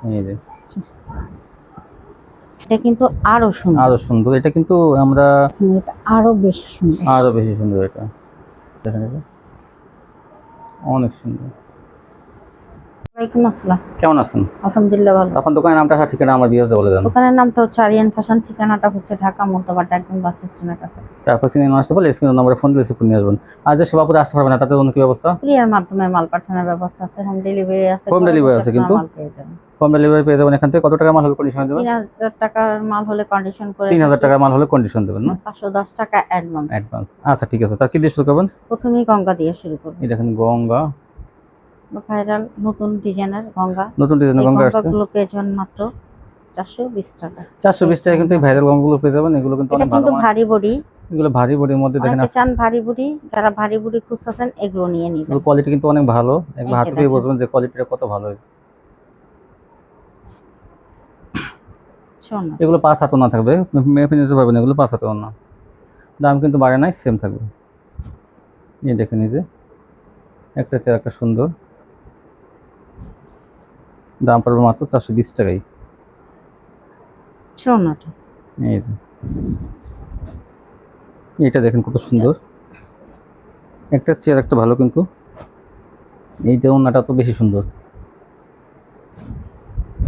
এই যে এটা কিন্তু আরো সুন্দর, আরো সুন্দর, এটা কিন্তু আমরা এটা আরো বেশি সুন্দর। আরো বেশি সুন্দর। এটা দেখেন, এটা অনেক সুন্দর। ওয়ালাইকুম আসসালাম। কেমন আছেন? আলহামদুলিল্লাহ ভালো। আপনার দোকানের নামটা আর ঠিকানা আমার ভিউয়ার্সদের বলে দেন। দোকানের নামটা হচ্ছে আরিয়ান ফ্যাশন, ঠিকানাটা হচ্ছে ঢাকা মোতাবাদ একদম বাস স্ট্যান্ডের কাছে। তারপর সিনে আসতে পারলে স্ক্রিন নম্বরে ফোন দিয়ে রিসিভ করে নিয়ে আসবেন। আর যে সেবাপুরে আসতে পারবে না তাদের জন্য কি ব্যবস্থা? কুরিয়ার মাধ্যমে মাল পাঠানোর ব্যবস্থা আছে, হোম ডেলিভারি আছে। হোম ডেলিভারি আছে, কিন্তু মাল পেয়ে যাবেন। হোম ডেলিভারি পেয়ে যাবেন। এখান থেকে কত টাকা মাল হলে কন্ডিশন দেবেন? 3000 টাকার মাল হলে কন্ডিশন করে 3000 টাকার মাল হলে কন্ডিশন দেবেন না? 510 টাকা অ্যাডভান্স। অ্যাডভান্স, আচ্ছা ঠিক আছে। তার কি দিয়ে শুরু করবেন? প্রথমেই গঙ্গা দিয়ে শুরু করব। এই দেখেন গঙ্গা, ভাইরাল নতুন ডিজাইনের গঙ্গা। নতুন ডিজাইনের গঙ্গা আসছে। গঙ্গাগুলো পেয়ে যাবেন মাত্র 420 টাকা। 420 টাকা কিন্তু ভাইরাল গঙ্গাগুলো পেয়ে যাবেন। এগুলো কিন্তু এটা অনেক ভালো কিন্তু মানের। ভারী বডি। এগুলো ভারী বডির মধ্যে দেখেন অনেকে চান ভারী বডি, যারা ভারী বডি খুঁজতেছেন এগুলো নিয়ে নিবেন। এগুলো কোয়ালিটি কিন্তু অনেক ভালো। একবার এই যে হাতে পেয়ে দেখেন। বুঝবেন যে কোয়ালিটিটা কত ভালো হয়েছে। শোনো, এগুলো 5 হাতে না থাকবে, মেপে নিতে পারবেন। এগুলো 5 হাতে না, দাম কিন্তু বাড়ে নাই, সেম থাকবে। এই দেখেন, এই যে একটা চেয়ার একটা সুন্দর, দাম পড়বে মাত্র 420 টাকাই। শোনো এই যে এটা দেখেন কত সুন্দর, একটা চেয়ার একটা ভালো, কিন্তু এইটা ওনাটা তো বেশি সুন্দর।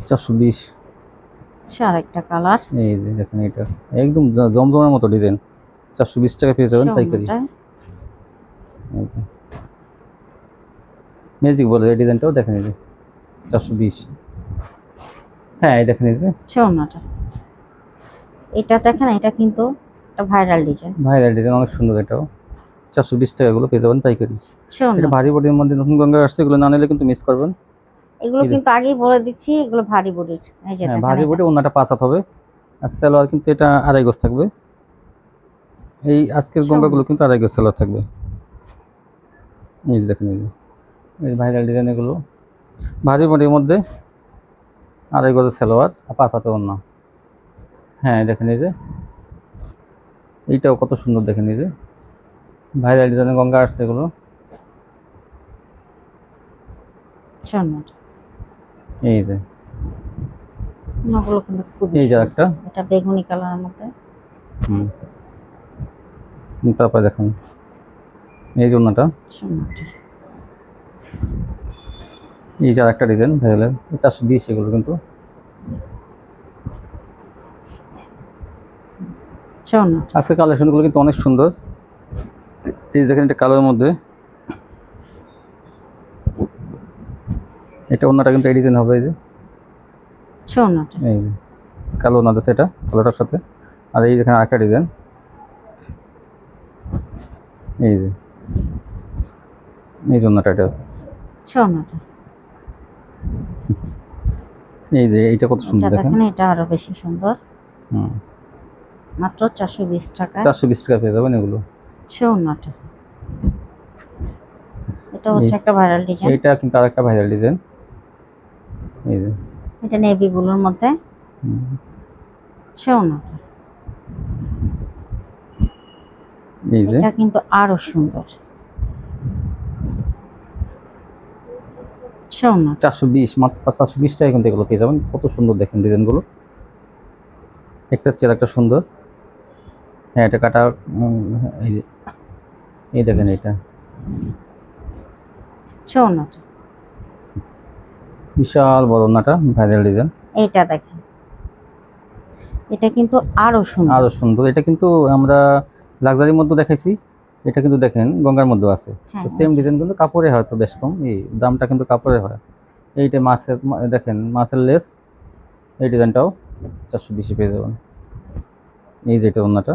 420। আরেকটা কালার। এই যে দেখেন, এটা একদম জমজমের মতো ডিজাইন। 420 টাকা পেয়ে যাবেন পাইকারি। এই যে ম্যাজিক বলে এই ডিজাইনটাও দেখেন, এই যে 420। হ্যাঁ, এই দেখেন, এই যে শোনোটা, এটা দেখেন, এটা কিন্তু একটা ভাইরাল ডিজাইন। ভাইরাল ডিজাইন, অনেক সুন্দর। এটাও 420 টাকা গুলো পেয়ে যাবেন পাইকারি। শোনো, এটা ভারী বডির মধ্যে নতুন গঙ্গা আসছে, এগুলো না নিলে কিন্তু মিস করবেন। এগুলো কিন্তু আগেই বলে দিচ্ছি, এগুলো ভারী বডির। এই যে হ্যাঁ, দেখেন, ভারী বডি, ওনাটা 5 হাত হবে। আর সালোয়ার কিন্তু এটা আড়াই গজ থাকবে। এই আজকের গঙ্গাগুলো কিন্তু আড়াই গজ সালোয়ার থাকবে। এই যে দেখেন, এই ভাইরাল ডিজাইন, এগুলো ভারী বডির মধ্যে আড়াই গজের সালোয়ার আর 5 হাতে ওড়না। হ্যাঁ, দেখেন, এই যে এইটাও কত সুন্দর। দেখেন, এই যে ভাইরাল ডিজাইনের গঙ্গা আসছে এগুলো। শোনো, এই যে ওগুলো কিন্তু খুব, এই যে একটা, এটা বেগুনি কালারের মধ্যে। তারপরে দেখুন এই জন্যটা, এই যে একটা ডিজাইন ভাইরালের 420 এগুলো কিন্তু। আজকে কালেকশনগুলো কিন্তু অনেক সুন্দর। এই দেখেন, এটা কালোর মধ্যে, এটা অন্যটা কিন্তু এই ডিজাইন হবে। এই যে এই যে কালো না আছে এটা কালোটার সাথে। আর এই দেখেন আরেকটা ডিজাইন, এই যে এই জন্যটা, এটা এই যে এইটা কত সুন্দর দেখেন। এটা আরো বেশি সুন্দর। মাত্র 420 টাকা। 420 টাকা পেয়ে যাবেন এগুলো। এটা হচ্ছে একটা ভাইরাল ডিজাইন। এটা কিন্তু আরেকটা ভাইরাল ডিজাইন। এই যে এটা নেভি ব্লুর মধ্যে। এই যে এটা কিন্তু আরো সুন্দর। 420, মাত্র 420 টাকা কিন্তু এগুলো পেয়ে যাবেন। কত সুন্দর দেখেন ডিজাইনগুলো, একটা চেয়ার একটা সুন্দর। হ্যাঁ, এটা কাটা। এই যে এই দেখেন, এটা বিশাল বড় ওড়নাটা, ভাইরাল ডিজাইন। এইটা দেখেন, এটা কিন্তু আরো সুন্দর, আরো সুন্দর। এটা কিন্তু আমরা লাক্সারির মধ্যে দেখাইছি, এটা কিন্তু দেখেন গঙ্গার মধ্যে আছে। তো সেম ডিজাইন কিন্তু কাপড়ে হয়তো বেশ কম, এই দামটা কিন্তু কাপড়ে হয়। এইটা মাছের, দেখেন মাছের লেস, এই ডিজাইনটাও 420 পেয়ে যাবেন। এই যে এটা ওড়নাটা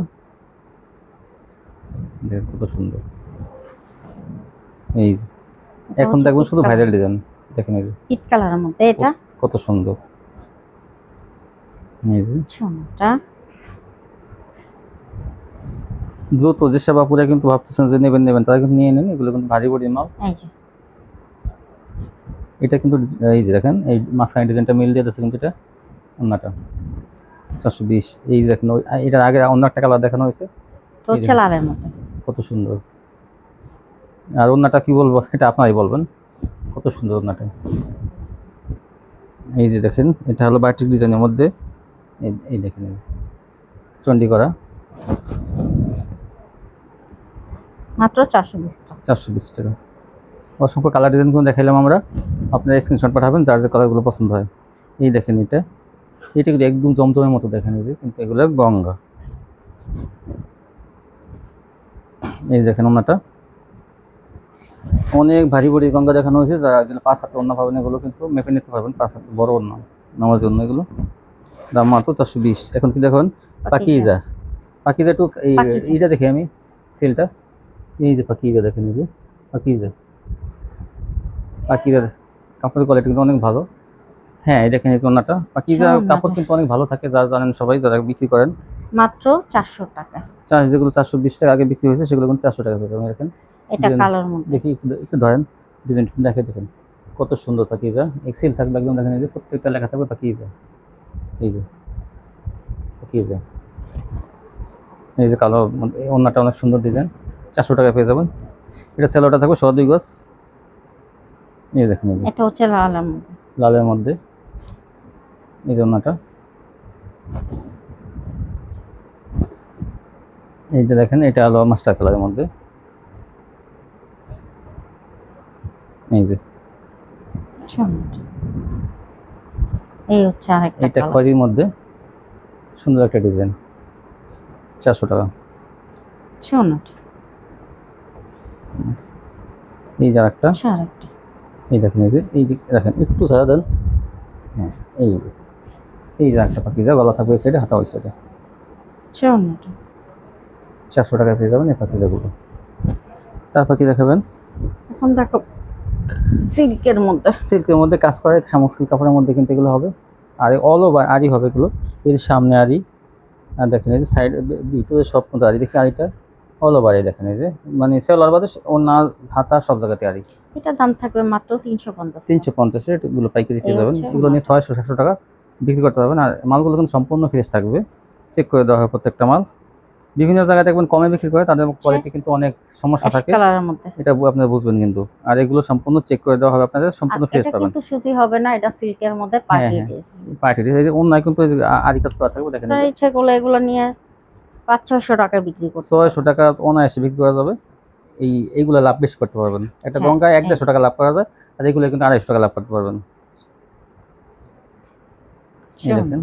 দেখেন কত সুন্দর। এই যে এখন দেখবেন শুধু ভাইরাল ডিজাইন, দেখেন এই যে পিট কালারের মধ্যে, এটা কত সুন্দর। এই যে দ্রুত যে সেবাপুরে কিন্তু ভাবতেছেন যে নেবেন তারা কিন্তু নিয়ে নেন। এগুলো কিন্তু ভারী বডির মাল। এটা কিন্তু এই যে দেখেন, এই মাঝখানে ডিজাইনটা মিল দিয়ে দিচ্ছে, কিন্তু এটা ওড়নাটা 420। এই দেখেন, এটার আগে অন্য একটা কালার দেখানো হয়েছে, কত সুন্দর। আর ওড়নাটা কি বলবো, এটা আপনারাই বলবেন, কত সুন্দর ওড়নাটা। এই যে দেখেন এটা হলো বাটিক ডিজাইনের মধ্যে, এই দেখেন এই চন্ডি করা, মাত্র 420 টাকা। 420 টাকা। অসংখ্য কালার ডিজাইনগুলো দেখাইলাম আমরা, আপনারা স্ক্রিনশট পাঠাবেন যার যে কালারগুলো পছন্দ হয়। এই দেখেন এটা কিন্তু একদম জমজমের মতো দেখেন, এই যে কিন্তু এগুলো গঙ্গা। এই দেখেন ওনাটা অনেক ভারী ভারী গঙ্গা দেখানো হয়েছে, যারা এগুলো 5 হাতে ওন্না পাবেন এগুলো কিন্তু মেপে নিতে পারবেন, 5 হাতে বড় ওন্না নামাজের জন্য এগুলো। দাম মাত্র 420। এখন কি দেখুন পাকিজা, পাকিজা টু এই পাকিজা। এইটা দেখি আমি সেলটা, এই যে পাকিজা দেখেন, এই যে পাকিজা, পাকিজার কাপড়ের কোয়ালিটি কিন্তু অনেক ভালো। হ্যাঁ এই দেখেন এই যে ওন্নাটা, পাকিজা ওন্নাটা। কাপড় কিন্তু অনেক ভালো থাকে, যারা জানেন সবাই যারা বিক্রি করেন। মাত্র 400 টাকা। চার্জ যেগুলো 420 টাকা আগে বিক্রি হয়েছে সেগুলো কিন্তু 400 টাকা পেয়ে যাবেন। দেখেন এটা ডিজাইন কালার মধ্যে। দেখি একটু ধরেন, ডিজাইন দেখে দেখেন কত সুন্দর পাকিজা, এক্সেল থাকবে একদম, দেখেন এই যে প্রত্যেকটা লেখা থাকবে পাকিজা, এই যে পাকিজা। এই যে কালো ওন্নাটা অনেক সুন্দর ডিজাইন, 400 টাকা পেয়ে যাবেন। এটা সেলোটা থাকবে 2 গজ। এই দেখেন এই যে এটা হচ্ছে লালের মধ্যে। লালের মধ্যে, এই যে ওন্নাটা। এই যে দেখেন এটা হলো মাস্টার কালারের মধ্যে, এই যে এই হচ্ছে আরেকটা এটা কালার। খয়েরির মধ্যে সুন্দর একটা ডিজাইন, 400 টাকা। সোনাটা। এই যে আরেকটা, আরেকটা। এই দেখেন এই যে দেখেন একটু ছাড়া দেন, হ্যাঁ এই যে একটা পাকিজা, গলা থাকবে এই সাইডে, হাতা ওই সাইডে। সোনাটা। 400 টাকা পেয়ে যাবেন এই পাকিজাগুলো। তারপর কি দেখাবেন? এখন দেখো সিল্কের মধ্যে। সিল্কের মধ্যে কাজ করে শামুক সিল্ক কাপড়ের মধ্যে কিন্তু এগুলো হবে, আর অল ওভার আরি হবে এগুলো। এর সামনে আরি, আর দেখেন এই যে সাইড ভিতরে সব মতো আরি, দেখি আরিটা অল ওভার, এই দেখেন এই যে মানে সেলার বাদে ওর না হাতা সব জায়গাতে আরি। এটার দাম থাকবে মাত্র 350। 350 এগুলো পাইকারি পেয়ে এই যাবেন, হচ্ছে এগুলো নিয়ে 600-700 টাকা বিক্রি করতে পারবেন। আর মালগুলো কিন্তু সম্পূর্ণ ফ্রেশ থাকবে, চেক করে দেওয়া হয় প্রত্যেকটা মাল। বিভিন্ন জায়গায় দেখবেন কমে বিক্রি করে, তাদের কোয়ালিটি কিন্তু অনেক সমস্যা অ্যাশ থাকে, কালারের মধ্যে। এটা আপনারা বুঝবেন কিন্তু। আর এগুলো সম্পূর্ণ চেক করে দেওয়া হবে, আপনাদের সম্পূর্ণ ফ্রেশ এটা পাবেন। কিন্তু সুতি হবে না, এটা সিল্কের মধ্যে হ্যাঁ পার্টি হ্যাঁ ড্রেস। পার্টি এই যে অন্যায় কিন্তু এই যে আরি কাজ করা থাকবে, দেখেন এই যে ইচ্ছে করলে এগুলো নিয়ে 500-600 টাকা বিক্রি করতে 600 টাকা অনায়াসে বিক্রি করা যাবে। এইগুলো লাভ বেশি করতে পারবেন, একটা হ্যাঁ, গঙ্গায় হ্যাঁ। 100-150 টাকা লাভ করা যায়, আর এগুলো কিন্তু 250 টাকা লাভ করতে পারবেন। এই দেখেন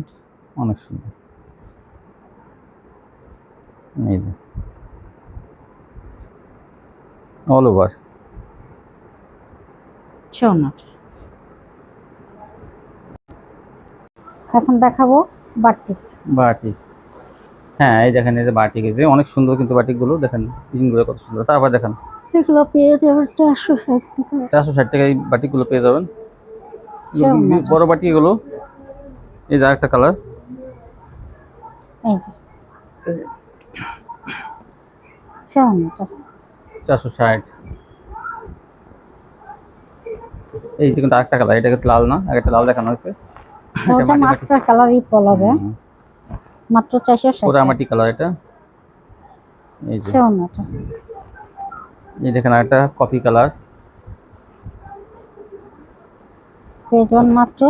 অনেক সুন্দর, এই যে অল ওভার। সোনাটা। এখন দেখাবো বাটিক। বাটিক, হ্যাঁ এই দেখেন এই যে বাটিক, এই যে অনেক সুন্দর কিন্তু বাটিকগুলো দেখেন, ডিজাইনগুলো কত সুন্দর। তারপর দেখেন এগুলো পেয়ে যাবেন 460 টাকা। 460 টাকায় এই বাটিকগুলো পেয়ে যাবেন। সোনাটা। বড় বাটি এগুলো, এই যে আরেকটা কালার, এই যে সোনাটা। 460। এই যে কিন্তু আরেকটা কালার, এটা কিন্তু লাল না, একটা লাল দেখানো হয়েছে, এটা হচ্ছে মাস্টার কালারই বলা যায়। মাত্র 460 পুরা টাকা। মাটি কালার এটা। এই যে সোনাটা। এই দেখেন আরেকটা কফি কালার, পেয়ে যাবেন মাত্র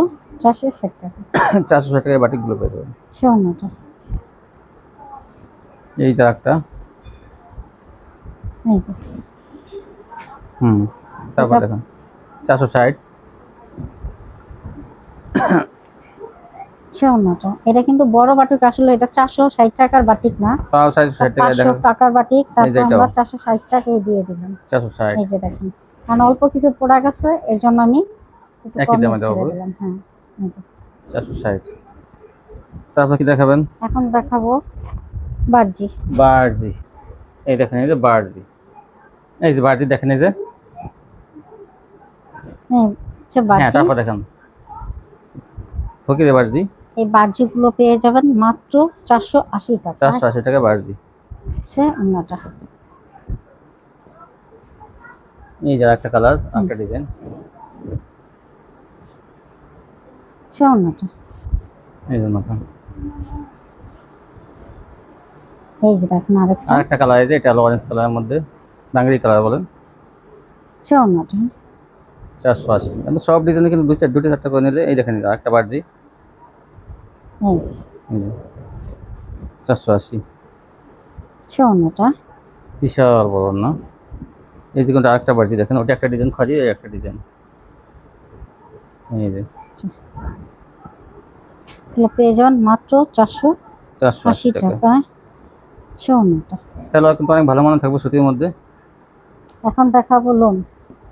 460 টাকা। 460 টাকায় বাটিকগুলো পেয়ে যাবেন। সোনাটা। এই যে একটা, এই যে তারপর এটা- দেখেন 460। সোনাটা। এটা কিন্তু বড় বাটিক, আসলে এটা 460 টাকার বাটিক না, তাও 460 টাকায় 500 দেখেন, টাকার বাটিক। এই যে তারপর এটাও আমরা 460 টাকায় দিয়ে দিলাম। 460 এই যে দেখেন, কারণ অল্প কিছু প্রোডাক্ট আছে এর জন্য আমি একটু একই কমে দামে দেওয়া ছেড়ে হবে। দিলাম। হ্যাঁ, এই যে 460। তারপর কি দেখাবেন? এখন দেখাবো বার্জি। বার্জি, এই দেখেন এই যে বার্জি, এই যে বার্জি দেখেন এই যে, হ্যাঁ হচ্ছে হ্যাঁ বার্জি। তারপর দেখেন ফকিরে বার্জি, এই বার্জি গুলো পেয়ে যাবেন মাত্র 480 টাকা। 480 টাকা বার্জি। হচ্ছে অন্যটা। এই যে একটা কালার, একটা ডিজাইন, হচ্ছে অন্যটা। এই যে মাথা, এই যে দেখেন আরেকটা। আরেকটা কালার, এই যে এটা হলো অরেঞ্জ কালারের মধ্যে, ডাঙ্গরি কালার বলেন, হচ্ছে অন্যটা। 480 কিন্তু সব ডিজাইনে কিন্তু দুটি চারটা করে নিলে এই দেখেন আরেকটা বারজি এই যে 480 অন্যটা। বিশাল বড় না। এই যে কিন্তু আরেকটা বারজি দেখেন, ওটা একটা ডিজাইন খালি, এই একটা ডিজাইন। এই যে এগুলো পেয়ে যাবেন মাত্র 480 480 টাকা। টাকায়। অন্যটা। সালোয়ার কিন্তু অনেক ভালো মানের থাকবে সুতির মধ্যে। এখন দেখাবো লোন।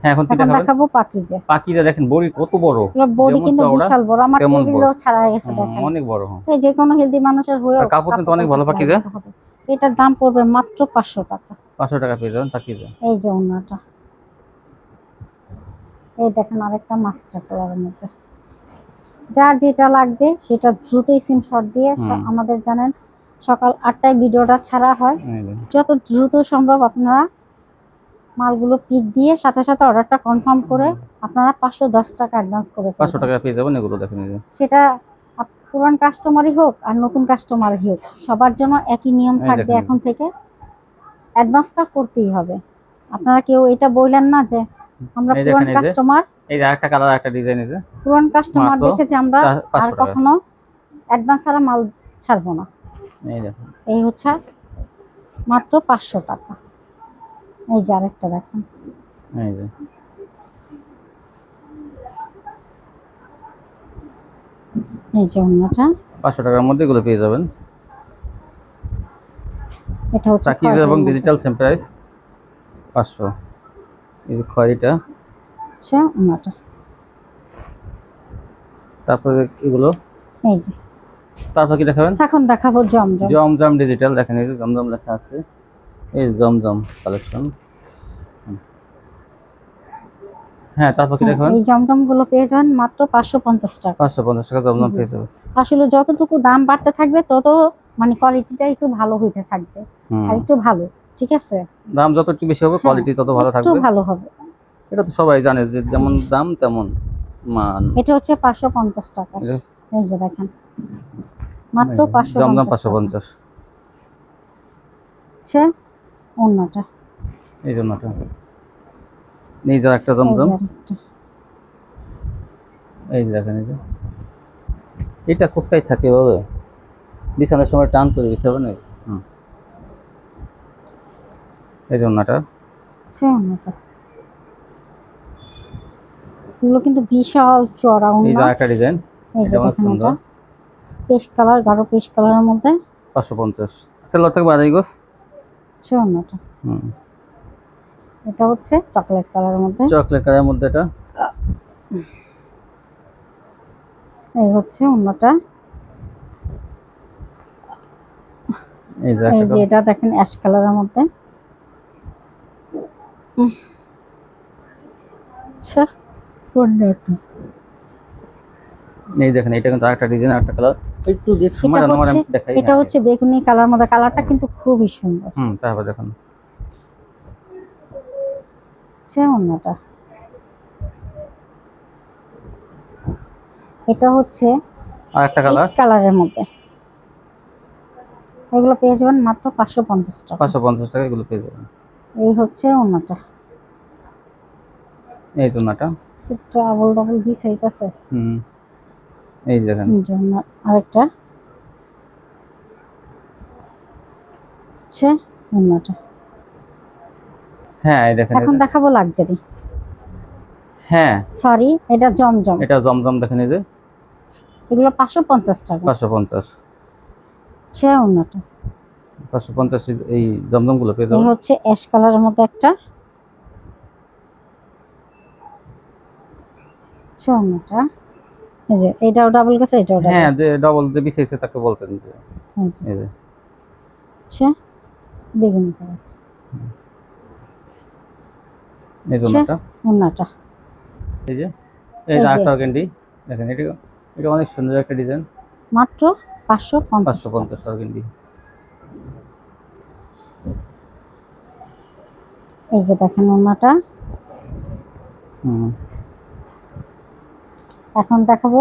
হ্যাঁ, এখন কি এখন দেখাবেন? দেখাবো পাকিজা। পাখিটা দেখেন বডি কত বড়, এগুলো বডি যেমন কিন্তু চওড়া বিশাল বড়, আমার তেমন বড়। টেবিলেও ছাড়া গেছে দেখেন। অনেক বড়। হ্যাঁ, এই যে কোনো হেলদি মানুষের হয়েও আর কাপড় কিন্তু অনেক ভালো পাকিজা। এটার দাম পড়বে মাত্র 500 টাকা। 500 টাকা পেয়ে যাবেন পাকিজা। এই যে ওনাটা। এই দেখেন আরেকটা মাস্টার কালারের মধ্যে। যার যেটা লাগবে সেটা দ্রুতই স্ক্রিনশট দিয়ে আমাদের জানেন সকাল 8টায় ভিডিওটা ছাড়া হয়, এই যে যত দ্রুত সম্ভব আপনারা মালগুলো পিক দিয়ে সাথে সাথে অর্ডারটা কনফার্ম করে আপনারা 510 টাকা অ্যাডভান্স করে 500 ফেলবেন। টাকা পেয়ে যাবেন এগুলো দেখেন। এই যে সেটা পুরান কাস্টমারই হোক আর নতুন কাস্টমারই হোক, সবার জন্য একই নিয়ম এই থাকবে। দেখেন। এখন থেকে অ্যাডভান্সটা করতেই হবে। আপনারা কেউ এটা বললেন না যে আমরা এই পুরান দেখেন, কাস্টমার, এই যে আরেকটা কালার, একটা ডিজাইন। এই যে পুরান কাস্টমার মাত্র দেখে যে আমরা 500 আর টাকা। কখনো অ্যাডভান্স ছাড়া মাল ছাড়বো না। এই দেখেন, এই হচ্ছে মাত্র 500 টাকা। এই যে আরেকটা দেখেন। এই যে এই যে অন্যটা। 500 টাকার মধ্যে এগুলো পেয়ে যাবেন। এটা হচ্ছে পাকিজা এবং ডিজিটাল সেম প্রাইস 500। এই যে খয়েরিটা, আচ্ছা অন্যটা। তারপরে এগুলো। এই যে তারপর কি দেখাবেন? এখন দেখাবো জমজম। জমজম ডিজিটাল দেখেন, এই যে জমজম লেখা আছে। এই জমজম কালেকশন। হ্যাঁ, তারপর কি দেখাবেন? এই জমজম গুলো পেয়ে যাবেন মাত্র 550 টাকা। 550 টাকা জমজম পেয়ে যাবেন। আসলে যতটুকু দাম বাড়তে থাকবে তত মানে কোয়ালিটিটা একটু ভালো হইতে থাকবে আর একটু ভালো, ঠিক আছে? দাম যত একটু বেশি হবে কোয়ালিটি তত ভালো একটু থাকবে। ভালো হবে। এটা তো সবাই জানে যে যেমন দাম তেমন মান। এটা হচ্ছে 550 টাকা। এই যে দেখেন মাত্র 550 জমজম 550। আচ্ছা অন্যটা। এই জন্যটা এই যে একটা জমজম। এই যে দেখেন, এই যে এটা কুচকাই থাকে ভাবে, বিছানার সময় টান করে বিছাবে না। এই জন্যটা। আচ্ছা অন্যটা। এগুলো কিন্তু বিশাল চড়া। এই যে একটা ডিজাইন, এই যে এটা অনেক দেখেন, এটা সুন্দর। পেস্ট কালার, গাঢ় পেস্ট কালারের মধ্যে 550। সেলর থাকবে আড়াই গজ। আচ্ছা অন্যটা। এটা হচ্ছে চকলেট কালারের মধ্যে। চকলেট কালারের মধ্যে এটা। এই হচ্ছে অন্যটা। এই যে এটা দেখেন অ্যাশ কালারের মধ্যে। আচ্ছা অন্যটা। এই দেখেন, এটা কিন্তু আরেকটা ডিজাইন, আরেকটা কালার। একটু দেখ সময় আমার দেখাই। এটা হচ্ছে বেগুনি কালার মধ্যে, কালারটা কিন্তু খুবই সুন্দর। তারপর দেখুন আচ্ছা অন্যটা। এটা হচ্ছে আরেকটা কালার, কালারের মধ্যে। এগুলো পেয়ে যাবেন মাত্র 550 টাকা। 550 টাকা এগুলো পেয়ে যাবেন। এই হচ্ছে অন্যটা। এই জন্যটা ডাবল বি সাইজ আছে। এই দেখেন আরেকটা। আচ্ছা অন্যটা। হ্যাঁ, এই দেখেন। এখন দেখাবো লাক্সারি। হ্যাঁ সরি, এটা জমজম। এটা জমজম দেখেন, এই যে এগুলো 550 টাকা। 550। আচ্ছা অন্যটা। 550 এই জমজম গুলো পেয়ে যাবেন। এই হচ্ছে অ্যাশ কালারের মধ্যে একটা। আচ্ছা অন্যটা। এই যে এটাও ডাবল গেছে, এটাও ডাবল। হ্যাঁ, যে ডাবল যে বিছাইছে তাকে বলতেন যে এই যে। আচ্ছা বেগুনি কালার। এই জন্যটা অন্যটা। এই যে এই যে আরেকটা ক্যান্ডি দেখেন, এটা অনেক সুন্দর একটা ডিজাইন। মাত্র 550 টাকা ক্যান্ডি। এই যে দেখেন অন্যটা। এখন দেখাবো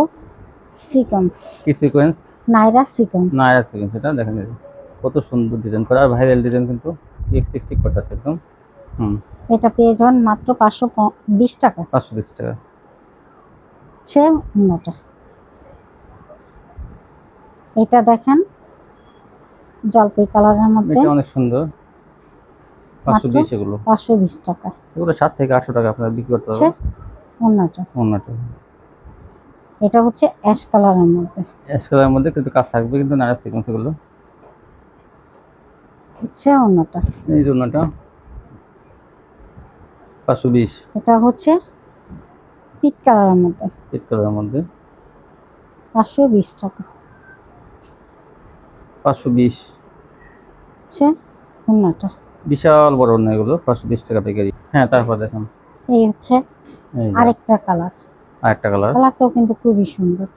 সিকোয়েন্স। কি সিকোয়েন্স? নাইরা সিকোয়েন্স। নাইরা সিকোয়েন্স, এটা দেখেন কত সুন্দর ডিজাইন করা, আর ভাইরাল ডিজাইন কিন্তু চিক চিক চিক করতেছে একদম। হুম, এটা পেয়ে যাবেন মাত্র 520 টাকা। 520 টাকা। হচ্ছে অন্যটা, এটা দেখেন জলপাই কালারের মধ্যে, এটা অনেক সুন্দর, 520 এগুলো। 520 টাকা। এগুলো 7 থেকে 800 টাকা আপনারা বিক্রি করতে হচ্ছে পারবেন। অন্যটা, অন্যটা এটা হচ্ছে অ্যাশ কালারের মধ্যে, অ্যাশ কালারের মধ্যে কিন্তু কাজ থাকবে, কিন্তু নানা সিকোয়েন্স এগুলো। হচ্ছে অন্যটা, এই যে অন্যটা 520, এটা হচ্ছে পিট কালারের মধ্যে, পিট কালারের মধ্যে 520 টাকা। 520। হচ্ছে অন্যটা, বিশাল বড় অন্য এগুলো, 520 টাকা পাইকারি। হ্যাঁ, তারপর দেখেন এই হচ্ছে এই যে আরেকটা কালার, আরেকটা কালার, কালারটাও কিন্তু খুবই সুন্দর।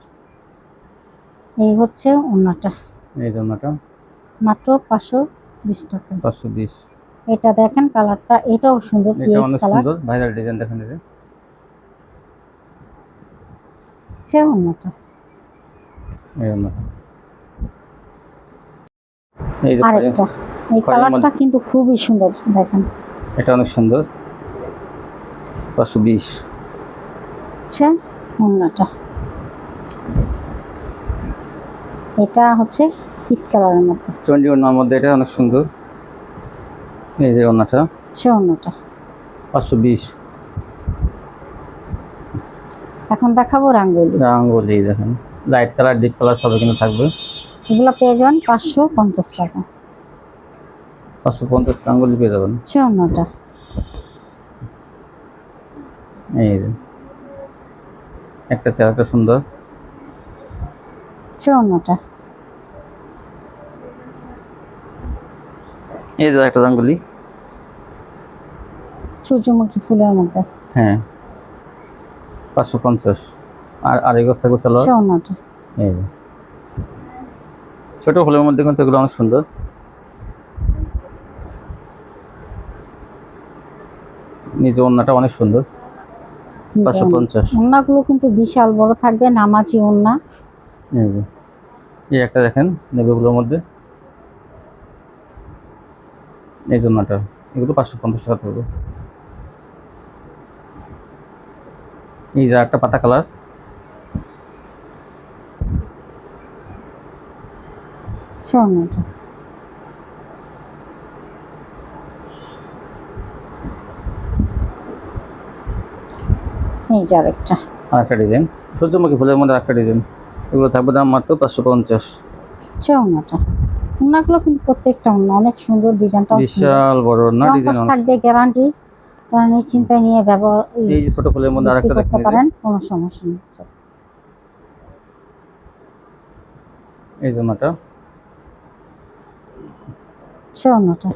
এই হচ্ছে অন্যটা, এই যে অন্যটা মাত্র 520 টাকা। 520। এটা দেখেন কালারটা, এটাও সুন্দর, এটা পিএস অনেক কালার। সুন্দর ভাইরাল ডিজাইন, দেখেন এই যে হচ্ছে অন্যটা, এই অন্যটা। এই যে আরেকটা, এই খয়েরির কালারটা মধ্যে, কিন্তু খুবই সুন্দর দেখেন। এটা অনেক সুন্দর, 520। হচ্ছে অন্যটা, এটা হচ্ছে পিট কালারের মধ্যে, 21 মধ্যে এটা অনেক সুন্দর। এই যে অন্যটা হচ্ছে অন্যটা। 520। এখন দেখাবো রাঙ্গোলি, রাঙ্গোলি দেখেন, লাইট কালার ডিপ কালার সবই কিন্তু থাকবে। এগুলো পেয়ে যাবেন 550 টাকা। 550 রাঙ্গোলি পেয়ে যাবেন। হচ্ছে অন্যটা, এই যে একটা চেহারাটা সুন্দর। হচ্ছে অন্যটা, এই যে একটা রাঙ্গোলি, সূর্যমুখী ফুলের মধ্যে, হ্যাঁ 550। আর আড়াই গজ থাকবে সালোয়ার। হচ্ছে অন্যটা, এই যে ছোট ফুলের মধ্যে কিন্তু এগুলো অনেক সুন্দর। নিচে ওড়নাটা অনেক সুন্দর, 550। ওড়নাগুলো কিন্তু বিশাল বড় থাকবে, নামাজি ওড়না। এই যে এই একটা দেখেন নেভিগুলোর মধ্যে, এই জন্যটা এগুলো 550 টাকা পড়বে। এই যে একটা পাতা কালার, হচ্ছে অন্যটা, এই যে আরেকটা, আর একটা ডিজাইন সূর্যমুখী ফুলের মধ্যে একটা ডিজাইন, এগুলো থাকবে দাম মাত্র 550। হচ্ছে অন্যটা। ওড়নাগুলো কিন্তু প্রত্যেকটা ওড়না অনেক সুন্দর, ডিজাইনটাও সুন্দর, বিশাল বড় না ডিজাইন। রংকশ থাকবে গ্যারান্টি, কারণ এই চিন্তায় নিয়ে ব্যবহার এই যে ছোট ফুলের মধ্যে আরেকটা করতে দেখেন, পারেন, কোনো সমস্যা নেই। এই জন্যটা হচ্ছে অন্যটা,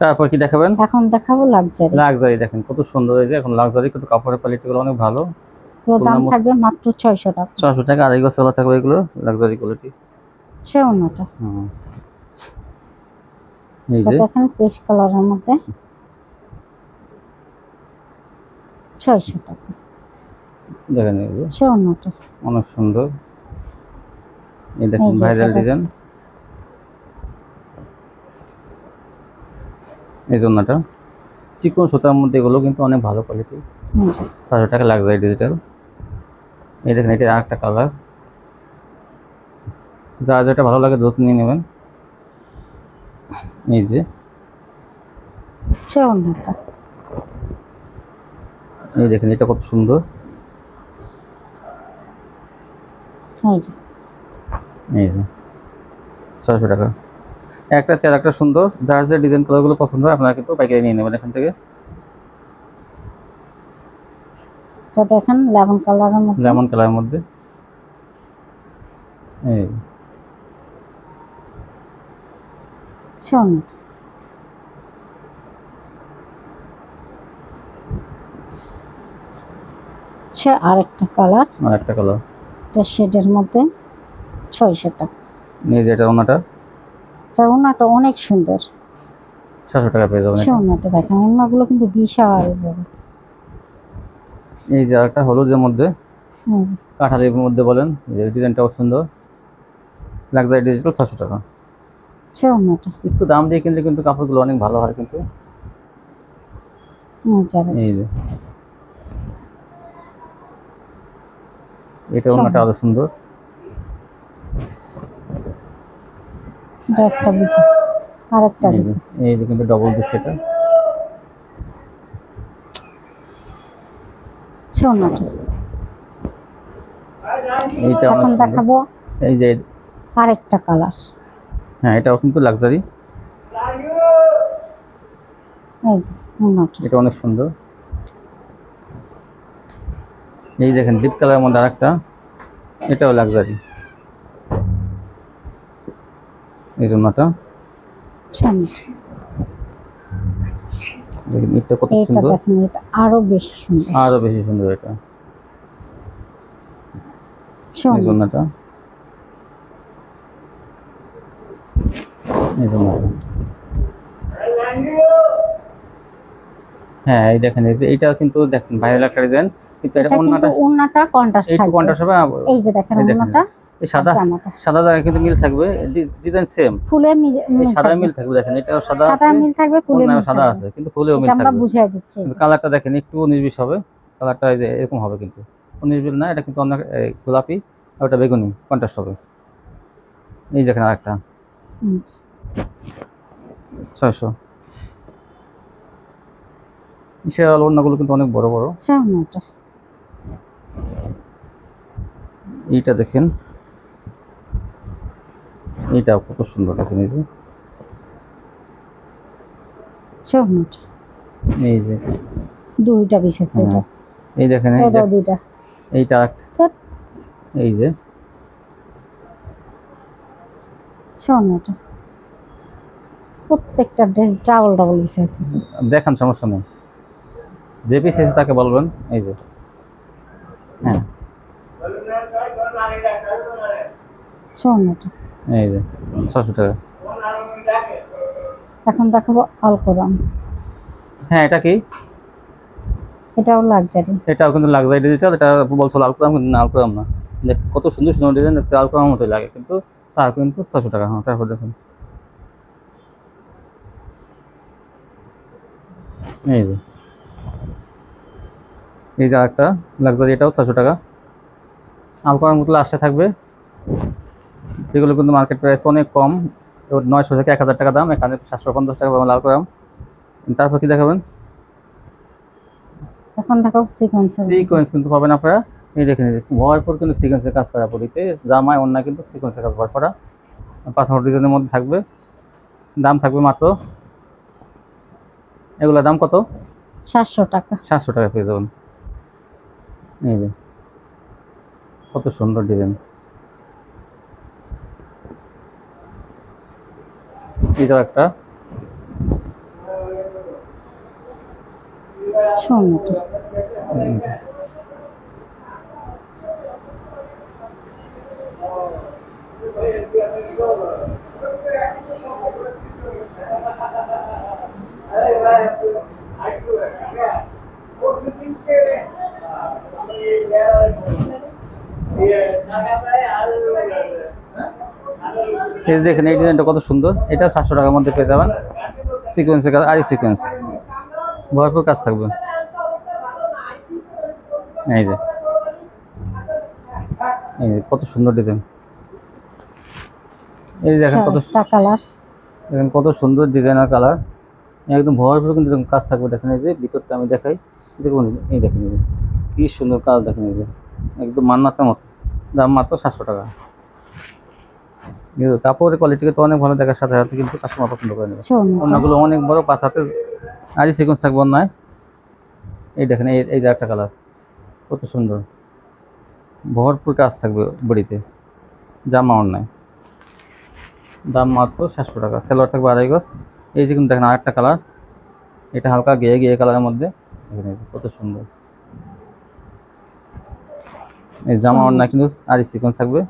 তারপর কি দেখাবেন? এখন দেখাবো লাক্সারি। লাক্সারি দেখেন কত সুন্দর, এই যে এখন লাক্সারি কিন্তু কাপড়ের কোয়ালিটি গুলো অনেক ভালো। এগুলোর দাম থাকবে মাত্র 600 টাকা। 600 টাকা আড়াই গজ সালোয়ার থাকবে, এগুলো লাক্সারি কোয়ালিটি। হচ্ছে অন্যটা, এই যে দেখেন পেস্ট কালারের মধ্যে, 600 টাকা। দেখেন এগুলো হচ্ছে অন্যটা, অনেক সুন্দর। এই দেখেন এই যে ভাইরাল এটা ডিজাইন, এই জন্যটা চিকন সুতার মধ্যে এগুলো কিন্তু অনেক ভালো কোয়ালিটি। 600 টাকা লাক্সারি ডিজিটাল। এই দেখেন এটা আরেকটা কালার, যা যেটা ভালো লাগে দ্রুত নিয়ে নেবেন। এই যে হচ্ছে অন্যটা, এই দেখেন এটা কত সুন্দর। এই যে এই যে 600 টাকা একটা চেয়ার, একটা সুন্দর। যার যে ডিজাইন কালারগুলো পছন্দ হয় আপনারা কিন্তু পাইকারি নিয়ে নেবেন এখান থেকে। এটা দেখেন লেমন কালারের মধ্যে, লেমন কালারের মধ্যে, এই হচ্ছে অন্যটা, হচ্ছে আরেকটা কালার, আর একটা কালার, এটা শেডের মধ্যে, 600 টাকা। এই যে এটা ওনাটা তার ওড়নাটা অনেক সুন্দর। 600 টাকা পেয়ে যাবেন হচ্ছে এটা। ওড়নাটা দেখেন, ওড়নাগুলো কিন্তু বিশাল বড়। এই যে আরেকটা হলুদের মধ্যে, এই যে, কাঁঠালির মধ্যে বলেন, এই যে ডিজাইনটাও সুন্দর। লাক্সারি ডিজিটাল 600 টাকা। সে অন্যটা একটু দাম দিয়ে কিনলে কিন্তু কাপড়গুলো অনেক ভালো হয় কিন্তু। এই যে এটা ওনাটা আরো সুন্দর। এটা একটা পিস আর একটা পিস এই যে কিন্তু ডবল পিস এটা। সে অন্যটা। এইটা অনেক এখন সুন্দর। দেখাবো এই যে আরেকটা কালার। হ্যাঁ এটাও কিন্তু লাক্সারি। এই যে অন্যটা এটা অনেক সুন্দর। এই দেখেন ডিপ কালারের মধ্যে আরেকটা, এটাও লাক্সারি। এই জন্যটা সে অন্যটা। দেখেন এটা কত এটা সুন্দর, দেখেন এটা আরো বেশি সুন্দর। আরো বেশি সুন্দর এটা। সে এই অন্যটা। জন্যটা, এই জন্যটা। হ্যাঁ এই দেখেন এই যে এইটা কিন্তু দেখেন ভাইরাল একটা ডিজাইন, কিন্তু এটা এটা কিন্তু ওন্নাটা ওন্নাটা কন্ট্রাস্ট একটু থাকবে। কন্ট্রাস্ট হবে। এই যে দেখেন এই দেখেন ওন্নাটা এই সাদা, জামাটা সাদা জায়গায় কিন্তু মিল থাকবে, ডিজাইন সেম, ফুলে এই মিল সাদা থাকবে। মিল থাকবে। দেখেন এটাও সাদা সাদা আছে, মিল থাকবে, ফুলে ওন্নাও মিল সাদা থাকবে। আছে, কিন্তু ফুলেও মিল এটা আমরা থাকবে। বুঝিয়ে দিচ্ছি। কিন্তু কালারটা দেখেন একটু 19-20 হবে কালারটা, এই যে এরকম হবে কিন্তু 19-20 না, এটা কিন্তু অনেক গোলাপি আর ওটা বেগুনি কন্ট্রাস্ট হবে। এই দেখেন আরেকটা 600। বিশাল ওড়নাগুলো কিন্তু অনেক বড় বড়। সামনেটা এইটা দেখেন, এইটা কত সুন্দর দেখেন। এই যে সামনেটা এই যে দুইটা পিস আছে এটা। এই দেখেন এই যে এটা দুইটা। এইটা এই যে সামনেটা প্রত্যেকটা ড্রেস ডাবল ডাবল পিস আছে। দেখান, সমস্যা নেই, যে পিস এসে তাকে বলবেন। এই যে হ্যাঁ সামনেটা এই যে 600 টাকা। এখন দেখাবো আলকোরাম। হ্যাঁ এটা কি, এটাও লাক্সারি। এটাও কিন্তু লাক্সারি ডিজিটাল। এটা বলছো আলকোরাম, কিন্তু না আলকোরাম না। দেখতে কত সুন্দর সুন্দর ডিজাইন, দেখতে আলকোরাম মতোই লাগে, কিন্তু তার কিন্তু 600 টাকা। হ্যাঁ তারপর দেখুন এই যে, এই যে আরেকটা লাক্সারি, এটাও 600 টাকা। আলকোরাম মতো আসতে থাকবে, যেগুলো কিন্তু মার্কেট প্রাইস অনেক কম, 900 থেকে 1000 টাকা দাম, এখানে 750 টাকা পাবেন আলকোরাম। তারপর কি দেখাবেন? এখন দেখাবো সিকোয়েন্স। সিকোয়েন্স কিন্তু পাবেন আপনারা। এই দেখেন ভরপুর কিন্তু সিকোয়েন্সের কাজ করা, পরিতে জামায় অন্য কিন্তু সিকোয়েন্সের কাজ করা, পাথর ডিজাইনের মধ্যে থাকবে। দাম থাকবে মাত্র, এগুলোর দাম কত? 700 টাকা। 700 টাকা পেয়ে যাবেন। এই যে কত সুন্দর ডিজাইন। এটাও একটা সামনেটা এই যে দেখেন এই ডিজাইনটা কত সুন্দর, এটা 700 টাকার মধ্যে পেয়ে যাবেন। সিকোয়েন্সের কাজ, আরি সিকোয়েন্স, ভরপুর কাজ থাকবে। এই যে, এই যে কত সুন্দর ডিজাইন। এই যে দেখেন কত কালার, দেখেন কত সুন্দর ডিজাইন আর কালার, একদম ভরপুর কিন্তু এরকম কাজ থাকবে। দেখেন এই যে ভিতরটা আমি দেখাই, দেখুন এই দেখেন এই যে কি সুন্দর কাজ, দেখেন এই যে একদম মান্নাতের মতো। দাম মাত্র 700 টাকা। কিন্তু কাপড়ের কোয়ালিটি তো অনেক ভালো, দেখার সাথে সাথে কিন্তু কাস্টমার পছন্দ করে নেবে। অন্যগুলো অনেক বড়, 5 হাতে আরি সিকোয়েন্স থাকবে অন্যায়। এই দেখেন এই যে একটা কালার কত সুন্দর, ভরপুর কাজ থাকবে বডিতে, জামা অন্যায়। দাম মাত্র 700 টাকা। সেলোয়ার থাকবে 2.5 গজ। এই যে কিন্তু দেখেন আরেকটা কালার, এটা হালকা গিয়ে গিয়ে কালারের মধ্যে, দেখেন এই যে কত সুন্দর। এই জামা অন্যায় কিন্তু আরি সিকোয়েন্স থাকবে।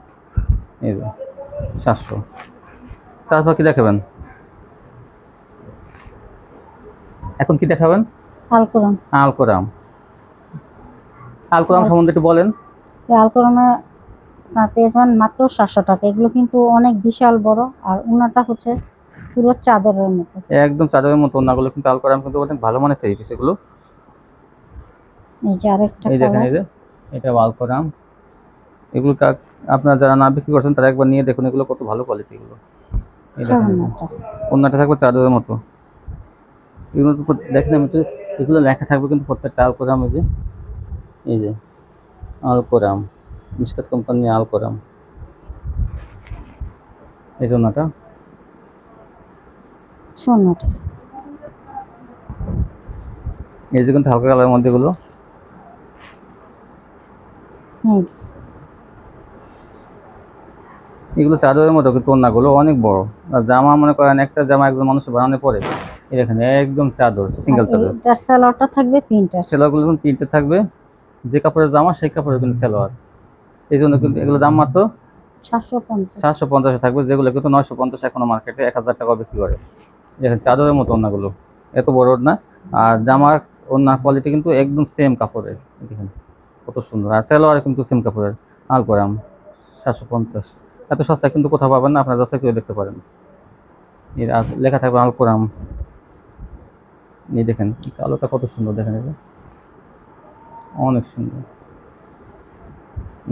এই যে 700। তারপর কি দেখাবেন? এখন কি দেখাবেন? আলকোরাম। আলকোরাম, আলকোরাম সম্বন্ধে একটু বলেন। এই আলকোরামে পেয়ে যাবেন মাত্র 700 টাকা। এগুলো কিন্তু অনেক বিশাল বড়, আর ওনাটা হচ্ছে পুরো চাদরের মতো। একদম চাদরের মতো ওড়নাগুলো কিন্তু আল করাম কিন্তু অনেক ভালো মানের থ্রি পিস এগুলো। এই যে আরেকটা এই দেখেন, কালার। এই যে এটা আল করাম। এগুলো আপনারা যারা না বিক্রি করছেন তারা একবার নিয়ে দেখুন এগুলো কত ভালো কোয়ালিটি এগুলো। এই দেখেন, এই যে ওড়নাটা। ওড়নাটা থাকবে চাদরের মতো। এগুলো তো দেখেন আমি তো এগুলো লেখা থাকবে কিন্তু প্রত্যেকটা আল করাম। এই যে আল করাম, মিশকাত কোম্পানি আল করাম। এই ওড়নাটা, ওড়নাটা। এই যে কিন্তু হালকা কালারের মধ্যে এগুলো। এই যে এগুলো চাদরের মতো কিন্তু ওড়নাগুলো অনেক বড়। আর জামা মনে করেন একটা জামা একজন মানুষ বানানোর পরে এই দেখেন একদম চাদর, সিঙ্গেল চাদর। এটার সালোয়ারটা থাকবে প্রিন্টার। সেলোয়ারগুলো কিন্তু প্রিন্টেড থাকবে, যে কাপড়ের জামা সেই কাপড়ের কিন্তু সেলোয়ার। এই জন্য কিন্তু এগুলো দাম মাত্র 750। 750 থাকবে, যেগুলো কিন্তু 950 এখনো মার্কেটে 1000 টাকা বিক্রি করে। দেখেন চাদরের মতো ওড়নাগুলো, এত বড় ওড়না। আর জামার ওড়নার কোয়ালিটি কিন্তু একদম সেম কাপড়ের। দেখেন কত সুন্দর। আর সেলোয়ার কিন্তু সেম কাপড়ের। আল করাম 750, এত সস্তা কিন্তু কোথাও পাবেন না, আপনারা যাচাই করে দেখতে পারেন। এর আর লেখা থাকবে আল করাম। এই দেখেন কালোটা কত সুন্দর, দেখেন এটা অনেক সুন্দর।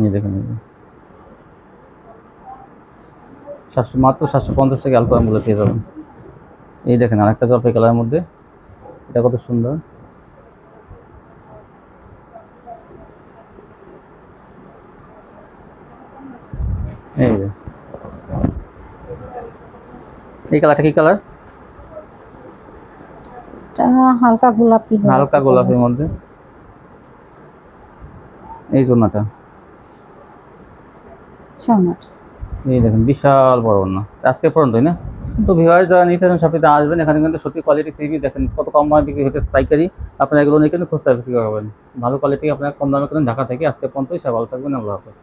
এই দেখেন, এই যে 750 টাকা আল করামগুলো পেয়ে যাবেন। এই দেখেন আরেকটা জলপাই কালারের মধ্যে, এটা কত সুন্দর। এই যে এই কালারটা কি কালার? এটা হালকা গোলাপি। হালকা গোলাপের মধ্যে। এই ওড়নাটা, ওড়নাটা। এই দেখেন বিশাল বড় ওড়না। আজকে পর্যন্ত না। তো ভিউয়ার্স যারা নিতে চান শপিতে আসবেন, এখানে কিন্তু সত্যি কোয়ালিটি থ্রি পিস দেখেন কত কম দামে বিক্রি হচ্ছে পাইকারি। আপনারা এগুলো নিয়ে কিন্তু খুচরা বিক্রি করবেন, ভালো কোয়ালিটি আপনারা কম দামে কিনেন ঢাকা থেকে। আজকে পর্যন্তই, সবাই ভালো থাকবেন, আল্লাহ হাফেজ।